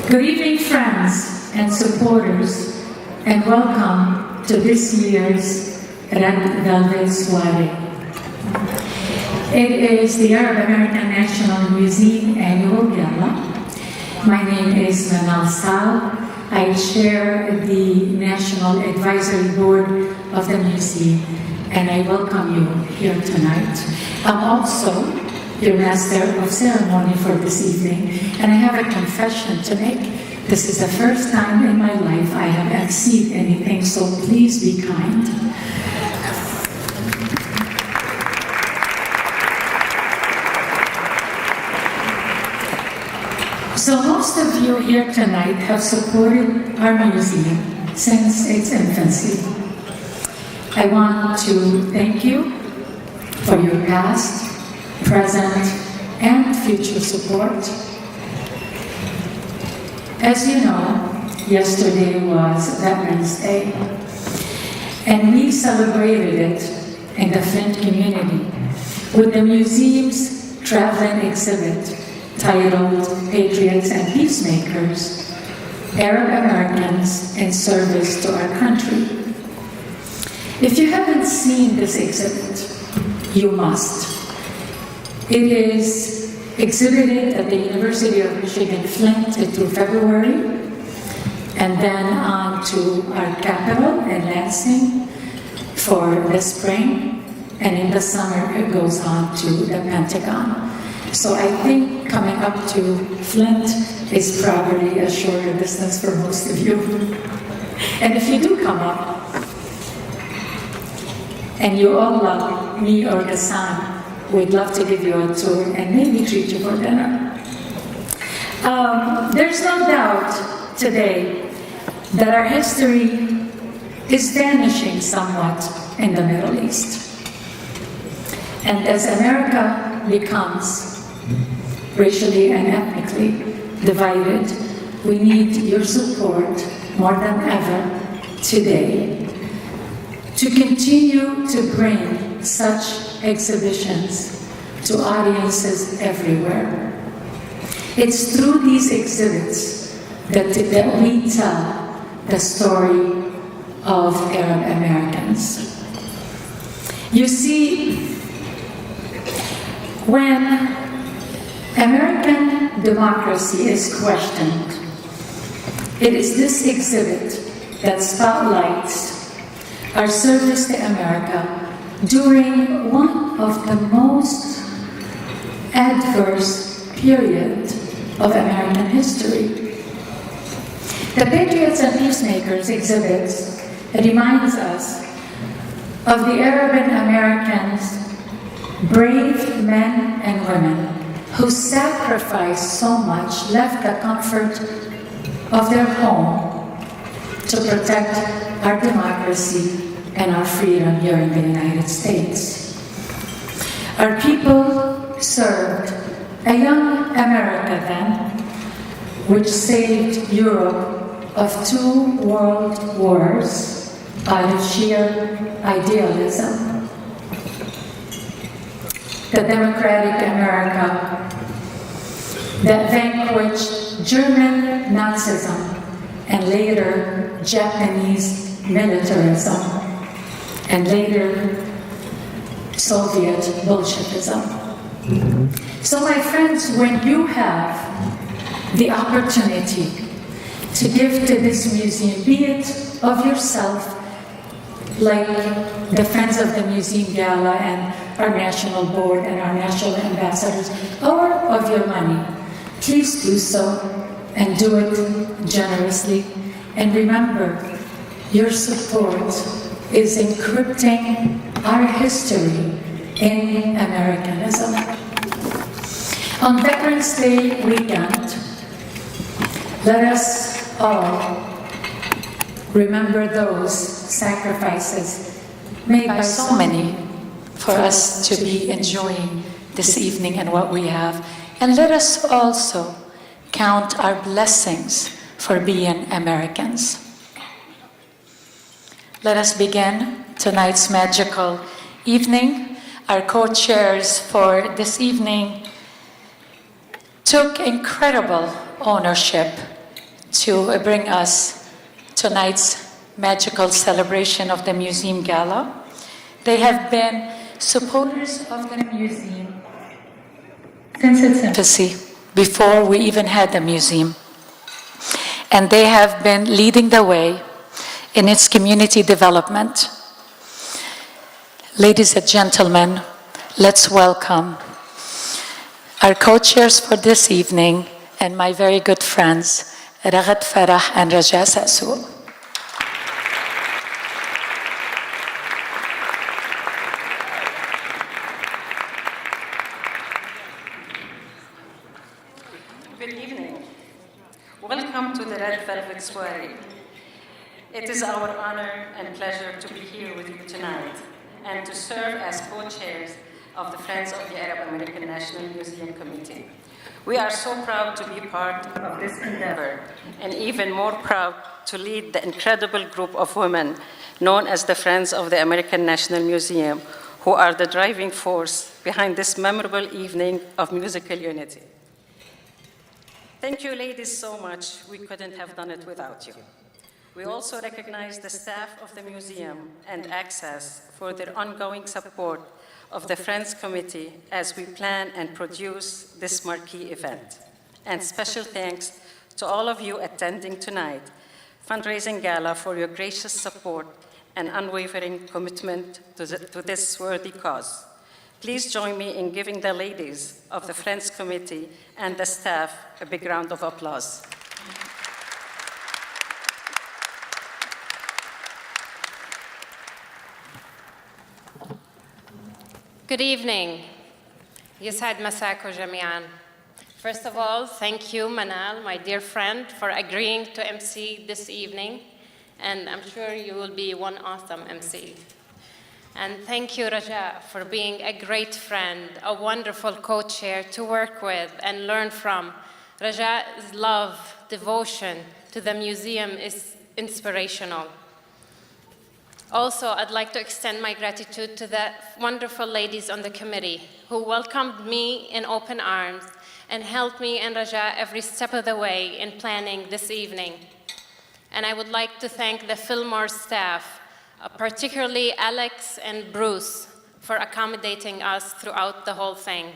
Good evening, friends and supporters, and welcome to this year's Red Velvet Soiree. It is the Arab American National Museum Annual Gala. My name is Manal Sal. I chair the National Advisory Board of the museum, and I welcome you here tonight. I'm also your Master of Ceremony for this evening, and I have a confession to make. This is the first time in my life I have emceed anything, so please be kind. So most of you here tonight have supported our museum since its infancy. I want to thank you for your past, present, and future support. As you know, yesterday was Veterans Day, and we celebrated it in the Flint community with the museum's traveling exhibit titled Patriots and Peacemakers, Arab Americans in Service to Our Country. If you haven't seen this exhibit, you must. It is exhibited at the University of Michigan Flint through February, and then on to our capital in Lansing for the spring, and in the summer it goes on to the Pentagon. So I think coming up to Flint is probably a shorter distance for most of you. And if you do come up, and you all love me or the sun, we'd love to give you a tour and maybe treat you for dinner. There's no doubt today that our history is vanishing somewhat in the Middle East. And as America becomes racially and ethnically divided, we need your support more than ever today to continue to bring such exhibitions to audiences everywhere. It's through these exhibits that we tell the story of Arab Americans. You see, when American democracy is questioned, it is this exhibit that spotlights our service to America during one of the most adverse periods of American history. The Patriots and Peacemakers exhibits reminds us of the Arab Americans, brave men and women who sacrificed so much, left the comfort of their home to protect our democracy and our freedom here in the United States. Our people served a young America then, which saved Europe of 2 world wars out of sheer idealism. The democratic America that vanquished German Nazism and later Japanese militarism, and later Soviet Bolshevism. So my friends, when you have the opportunity to give to this museum, be it of yourself, like the Friends of the Museum Gala and our national board and our national ambassadors, or of your money, please do so and do it generously. And remember, your support is encrypting our history in Americanism. On Veterans Day weekend, let us all remember those sacrifices made by so many for us to be enjoying this evening and what we have. And let us also count our blessings for being Americans. Let us begin tonight's magical evening. Our co-chairs for this evening took incredible ownership to bring us tonight's magical celebration of the Museum Gala. They have been supporters of the museum since its infancy, before we even had the museum. And they have been leading the way in its community development. Ladies and gentlemen, let's welcome our co-chairs for this evening and my very good friends, Ragad Farah and Raja Sassour. Good evening. Welcome to the Red Velvet Soiree. It is our honor and pleasure to be here with you tonight and to serve as co-chairs of the Friends of the Arab American National Museum Committee. We are so proud to be part of this endeavor and even more proud to lead the incredible group of women known as the Friends of the American National Museum, who are the driving force behind this memorable evening of musical unity. Thank you, ladies, so much. We couldn't have done it without you. We also recognize the staff of the museum and Access for their ongoing support of the Friends Committee as we plan and produce this marquee event. And special thanks to all of you attending tonight, Fundraising Gala, for your gracious support and unwavering commitment to this worthy cause. Please join me in giving the ladies of the Friends Committee and the staff a big round of applause. Good evening. يسعد مساكم جميعا. First of all, thank you, Manal, my dear friend, for agreeing to MC this evening. And I'm sure you will be one awesome MC. And thank you, Raja, for being a great friend, a wonderful co-chair to work with and learn from. Raja's love, devotion to the museum is inspirational. Also, I'd like to extend my gratitude to the wonderful ladies on the committee who welcomed me in open arms and helped me and Raja every step of the way in planning this evening. And I would like to thank the Filmore staff, particularly Alex and Bruce, for accommodating us throughout the whole thing.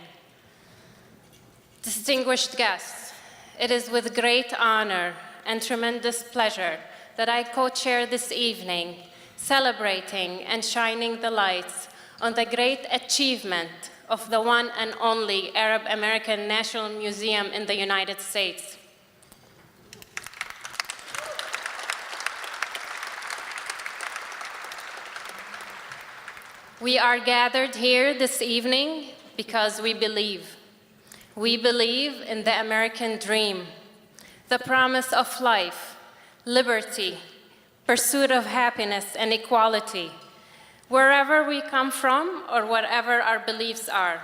Distinguished guests, it is with great honor and tremendous pleasure that I co-chair this evening, celebrating and shining the lights on the great achievement of the one and only Arab American National Museum in the United States. We are gathered here this evening because we believe. We believe in the American dream, the promise of life, liberty, pursuit of happiness and equality, wherever we come from or whatever our beliefs are.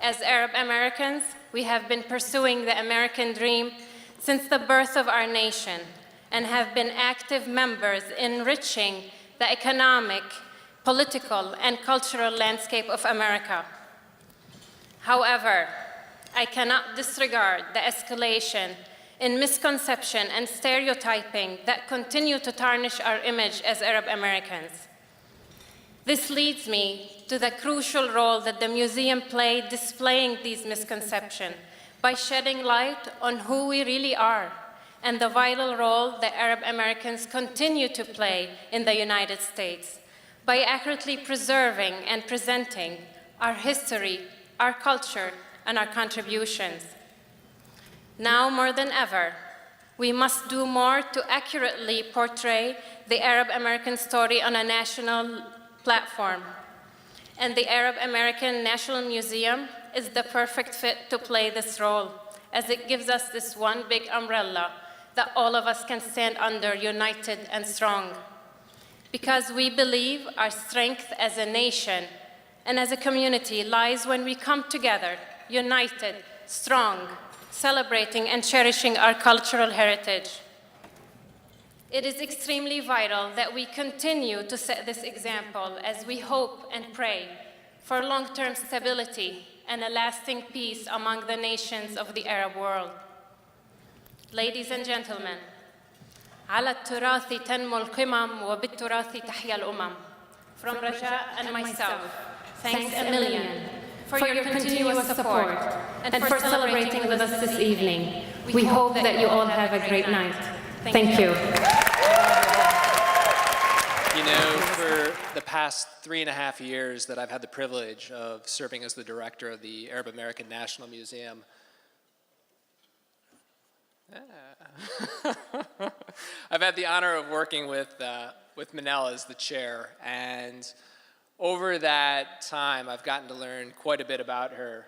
As Arab Americans, we have been pursuing the American dream since the birth of our nation and have been active members enriching the economic, political, and cultural landscape of America. However, I cannot disregard the escalation in misconception and stereotyping that continue to tarnish our image as Arab Americans. This leads me to the crucial role that the museum played displaying these misconceptions by shedding light on who we really are and the vital role that Arab Americans continue to play in the United States by accurately preserving and presenting our history, our culture, and our contributions. Now more than ever, we must do more to accurately portray the Arab American story on a national platform. And the Arab American National Museum is the perfect fit to play this role, as it gives us this one big umbrella that all of us can stand under, united and strong. Because we believe our strength as a nation and as a community lies when we come together, united, strong, celebrating and cherishing our cultural heritage. It is extremely vital that we continue to set this example as we hope and pray for long-term stability and a lasting peace among the nations of the Arab world. Ladies and gentlemen, على التراث تنمو القمم وبالتراث تحيا الأمم. From Raja and myself, thanks a million for your continuous support and for celebrating with us this evening. We hope that you all have a great night. Thank you. You know, for the past 3.5 years that I've had the privilege of serving as the director of the Arab American National Museum, I've had the honor of working with Manel as the chair, and over that time, I've gotten to learn quite a bit about her.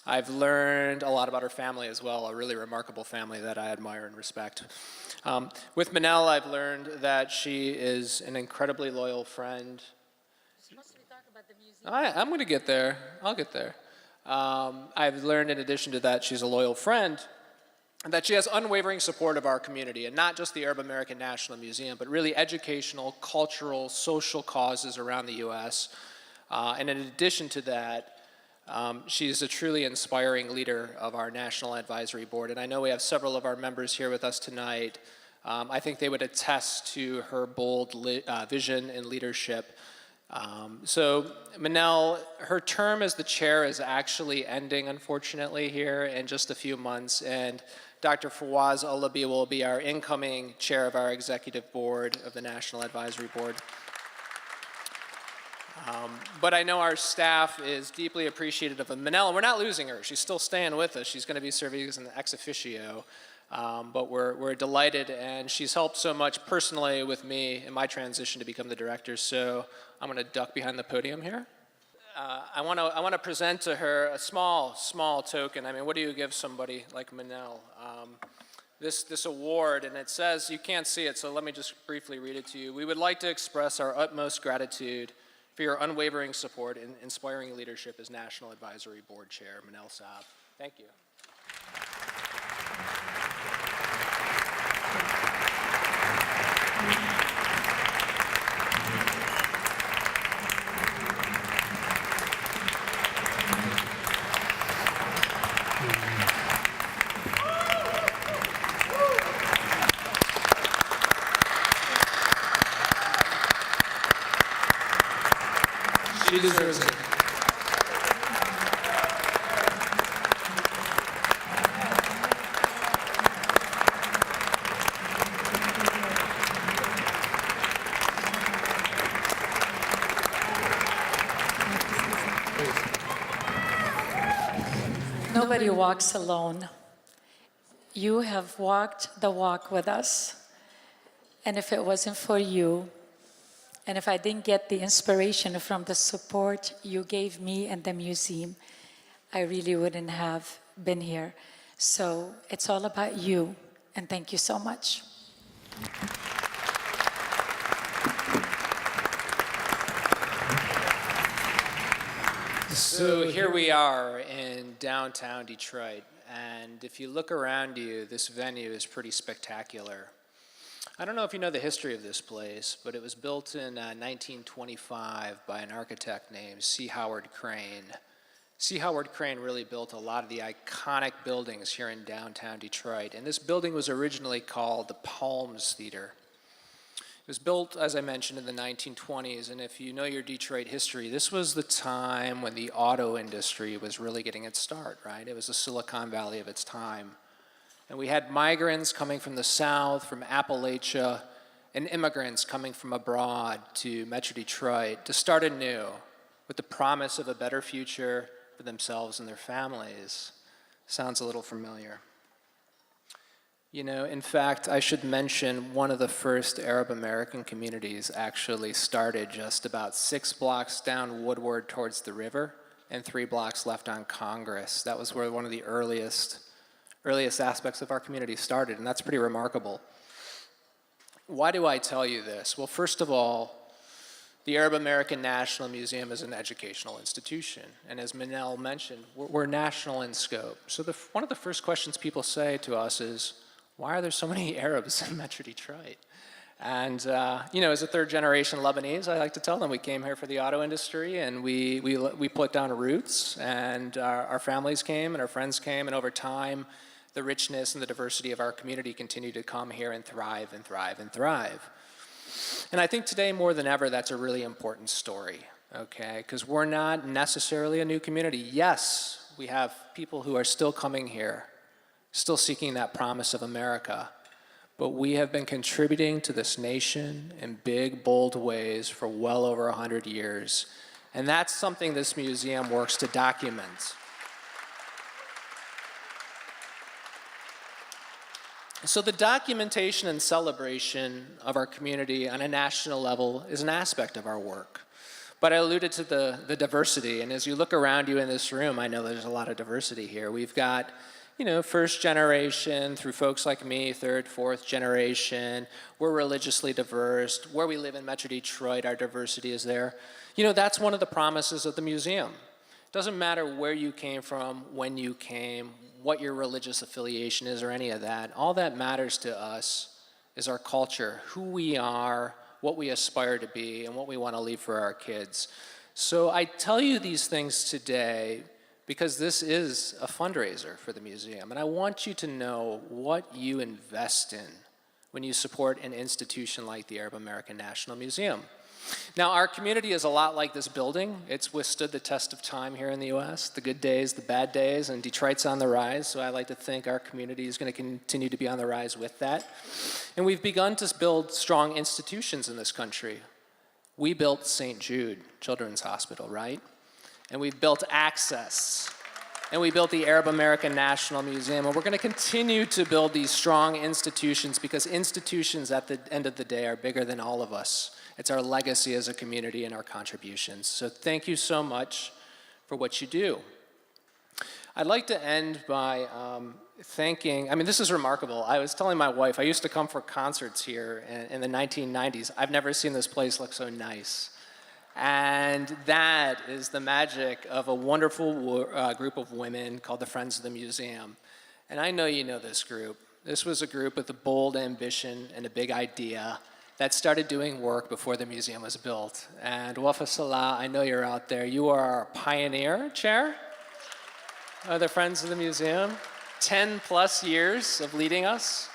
I've learned a lot about her family as well, a really remarkable family that I admire and respect. With Manel, I've learned that she is an incredibly loyal friend. I'm going to get there. I'll get there. I've learned in addition to that, she's a loyal friend, and that she has unwavering support of our community, and not just the Arab American National Museum, but really educational, cultural, social causes around the U.S. And in addition to that, she's a truly inspiring leader of our National Advisory Board, and I know we have several of our members here with us tonight. I think they would attest to her bold vision and leadership. So Manel, her term as the chair is actually ending, unfortunately, here in just a few months, and Dr. Fawaz Alabi will be our incoming chair of our executive board of the National Advisory Board. But I know our staff is deeply appreciative of Manel. We're not losing her. She's still staying with us. She's going to be serving as an ex officio. But we're delighted, and she's helped so much personally with me in my transition to become the director. So I'm going to duck behind the podium here. I want to present to her a small token. I mean, what do you give somebody like Manel? This award, and it says, you can't see it, so let me just briefly read it to you. We would like to express our utmost gratitude for your unwavering support and inspiring leadership as National Advisory Board Chair, Manel Saab. Thank you. She deserves it. Nobody walks alone. You have walked the walk with us. And if it wasn't for you, and if I didn't get the inspiration from the support you gave me and the museum, I really wouldn't have been here. So it's all about you, and thank you so much. So here we are in downtown Detroit, and if you look around you, this venue is pretty spectacular. I don't know if you know the history of this place, but it was built in 1925 by an architect named C. Howard Crane. C. Howard Crane really built a lot of the iconic buildings here in downtown Detroit, and this building was originally called the Palms Theater. It was built, as I mentioned, in the 1920s, and if you know your Detroit history, this was the time when the auto industry was really getting its start, right? It was the Silicon Valley of its time. And we had migrants coming from the South, from Appalachia, and immigrants coming from abroad to Metro Detroit to start anew with the promise of a better future for themselves and their families. Sounds a little familiar. You know, in fact, I should mention one of the first Arab American communities actually started just about 6 blocks down Woodward towards the river and 3 blocks left on Congress. That was where one of the earliest aspects of our community started, and that's pretty remarkable. Why do I tell you this? Well, first of all, the Arab American National Museum is an educational institution, and as Manel mentioned, we're national in scope. So one of the first questions people say to us is, why are there so many Arabs in Metro Detroit? And you know, as a third-generation Lebanese, I like to tell them we came here for the auto industry, and we put down roots, and our families came, and our friends came, and over time, the richness and the diversity of our community continue to come here and thrive and thrive and thrive. And I think today more than ever, that's a really important story, okay? Because we're not necessarily a new community. Yes, we have people who are still coming here, still seeking that promise of America, but we have been contributing to this nation in big, bold ways for well over 100 years. And that's something this museum works to document. So the documentation and celebration of our community on a national level is an aspect of our work. But I alluded to the diversity, and as you look around you in this room, I know there's a lot of diversity here. We've got, you know, first generation through folks like me, third, fourth generation. We're religiously diverse. Where we live in Metro Detroit, our diversity is there. You know, that's one of the promises of the museum. It doesn't matter where you came from, when you came, what your religious affiliation is or any of that. All that matters to us is our culture, who we are, what we aspire to be, and what we want to leave for our kids. So I tell you these things today because this is a fundraiser for the museum, and I want you to know what you invest in when you support an institution like the Arab American National Museum. Now, our community is a lot like this building. It's withstood the test of time here in the US, the good days, the bad days, and Detroit's on the rise, so I like to think our community is going to continue to be on the rise with that. And we've begun to build strong institutions in this country. We built St. Jude Children's Hospital, right? And we've built Access. And we built the Arab American National Museum. And we're going to continue to build these strong institutions because institutions at the end of the day are bigger than all of us. It's our legacy as a community and our contributions. So thank you so much for what you do. I'd like to end by thanking, I mean, this is remarkable. I was telling my wife, I used to come for concerts here in the 1990s. I've never seen this place look so nice. And that is the magic of a wonderful group of women called the Friends of the Museum. And I know you know this group. This was a group with a bold ambition and a big idea that started doing work before the museum was built. And Wafa Salah, I know you're out there. You are our pioneer chair of the Friends of the Museum. 10 plus years of leading us.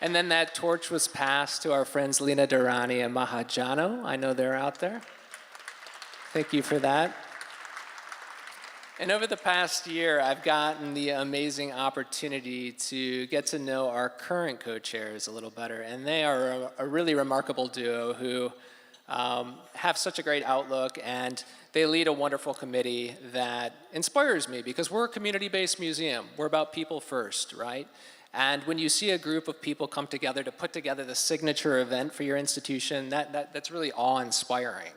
And then that torch was passed to our friends Lina Durrani and Mahajano. I know they're out there. Thank you for that. And over the past year, I've gotten the amazing opportunity to get to know our current co-chairs a little better. And they are a really remarkable duo who have such a great outlook, and they lead a wonderful committee that inspires me because we're a community-based museum. We're about people first, right? And when you see a group of people come together to put together the signature event for your institution, that's really awe-inspiring.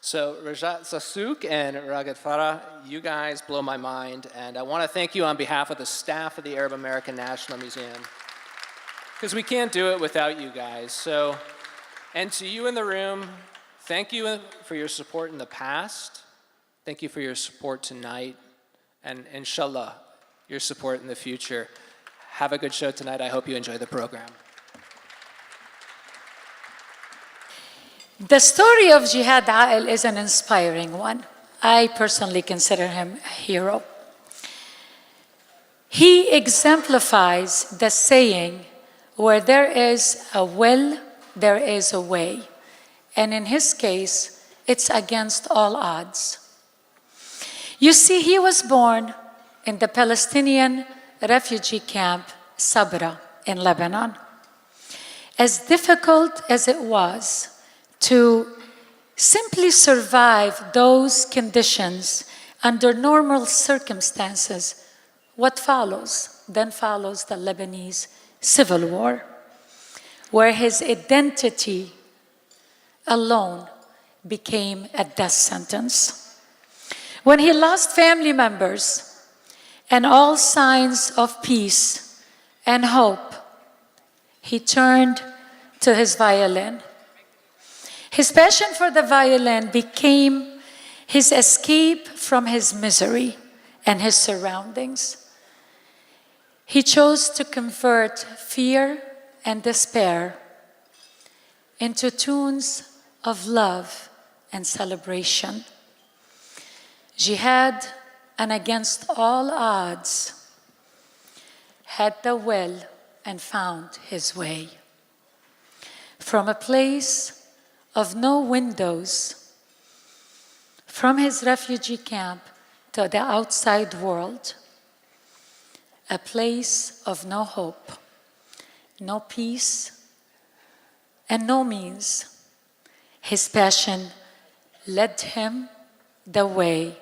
So Rajat Zasuk and Ragat Farah, you guys blow my mind, and I want to thank you on behalf of the staff of the Arab American National Museum, because we can't do it without you guys. So, and to you in the room, thank you for your support in the past, thank you for your support tonight, and inshallah, your support in the future. Have a good show tonight. I hope you enjoy the program. The story of Jihad Ail is an inspiring one. I personally consider him a hero. He exemplifies the saying, where there is a will, there is a way. And in his case, it's against all odds. You see, he was born in the Palestinian refugee camp Sabra in Lebanon. As difficult as it was to simply survive those conditions under normal circumstances, what follows? Then follows the Lebanese civil war, where his identity alone became a death sentence. When he lost family members and all signs of peace and hope, he turned to his violin. His passion for the violin became his escape from his misery and his surroundings. He chose to convert fear and despair into tunes of love and celebration. Jihad, and against all odds, had the will and found his way. From a place of no windows, from his refugee camp to the outside world, a place of no hope, no peace, and no means, his passion led him the way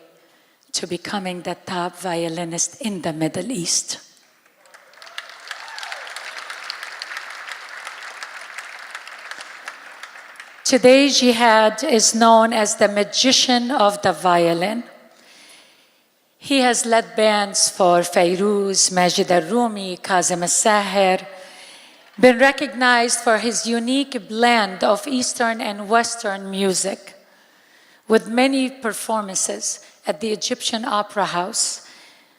to becoming the top violinist in the Middle East. Today, Jihad is known as the magician of the violin. He has led bands for Fairuz, Majid al-Rumi, Kazim al-Sahir, been recognized for his unique blend of Eastern and Western music, with many performances at the Egyptian Opera House,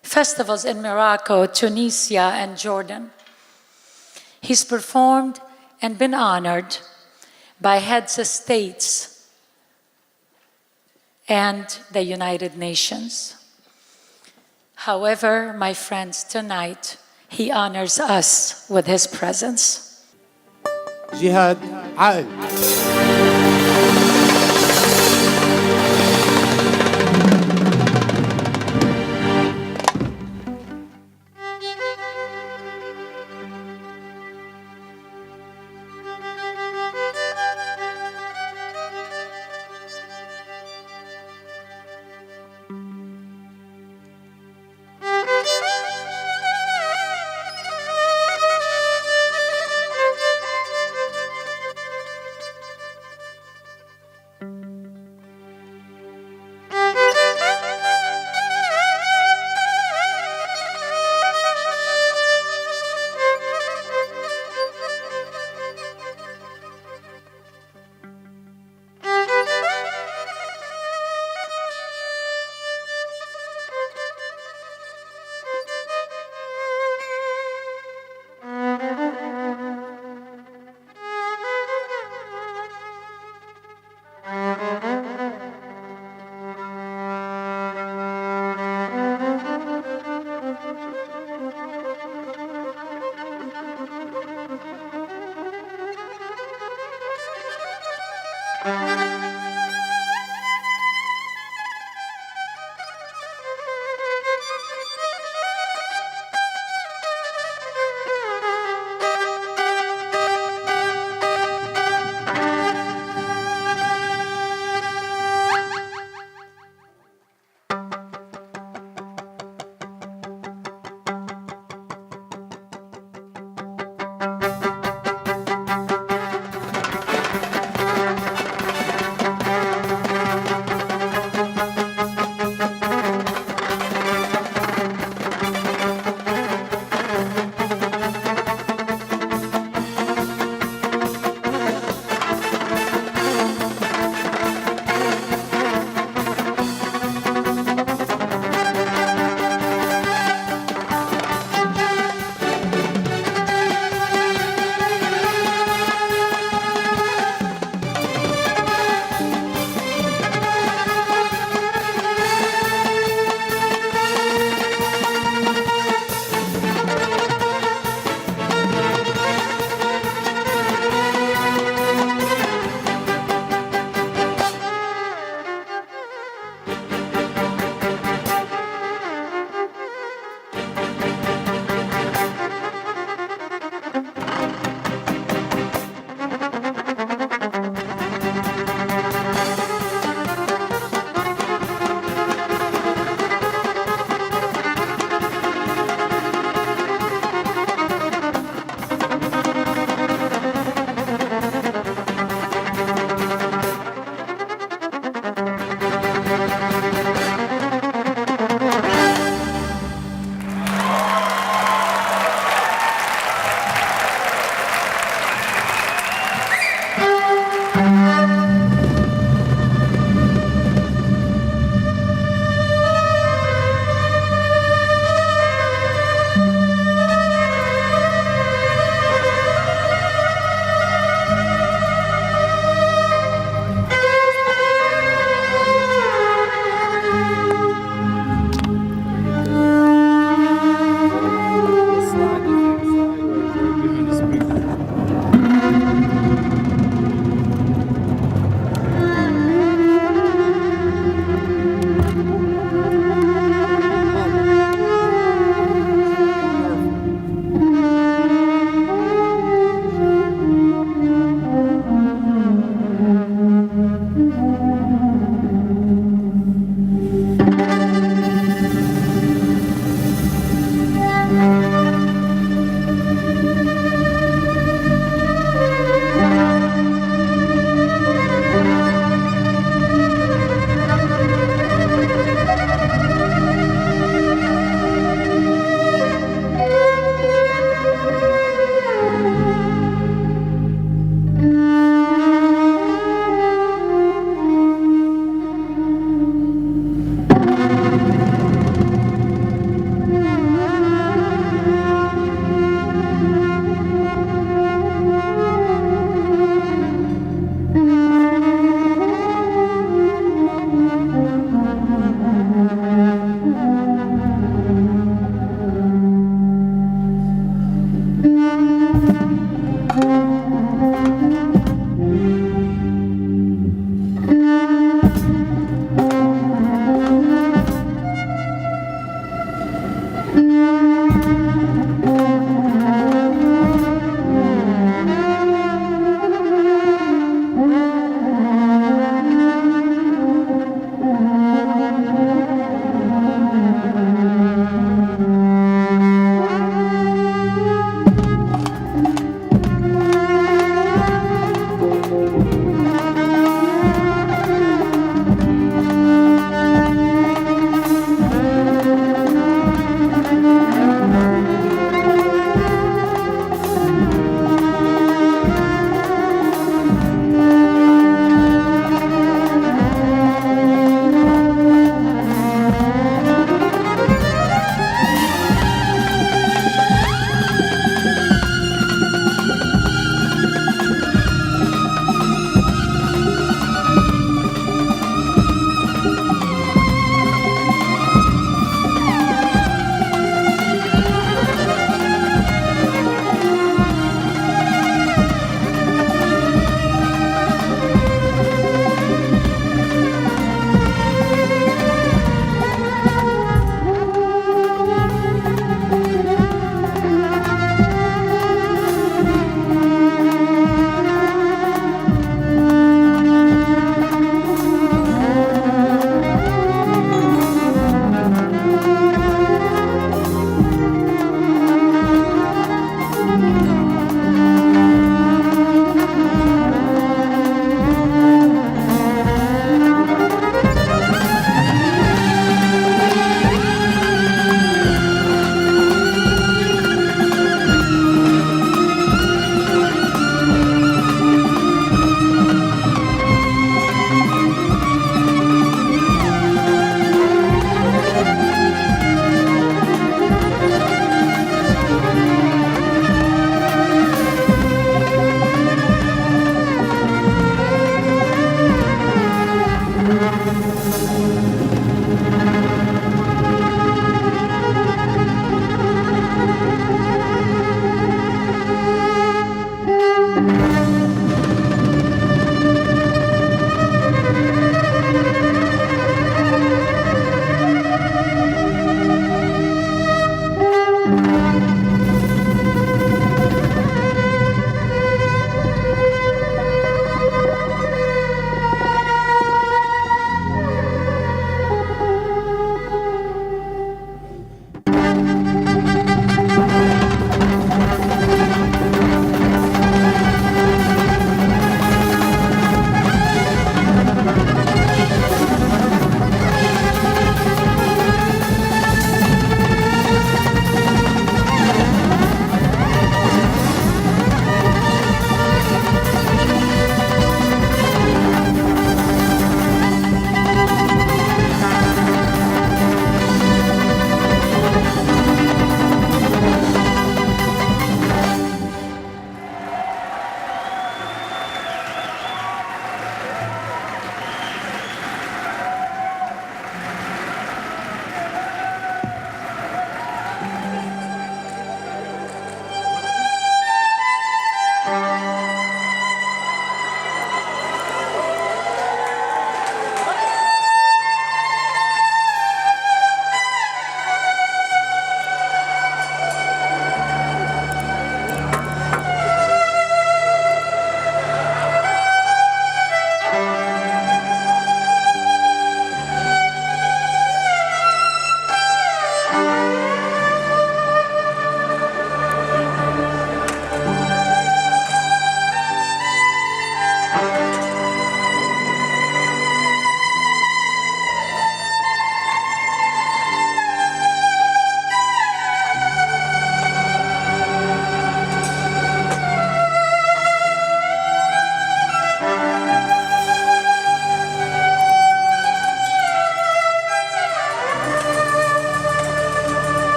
festivals in Morocco, Tunisia, and Jordan. He's performed and been honored by heads of states and the United Nations. However, my friends, tonight, he honors us with his presence. جهاد عائل.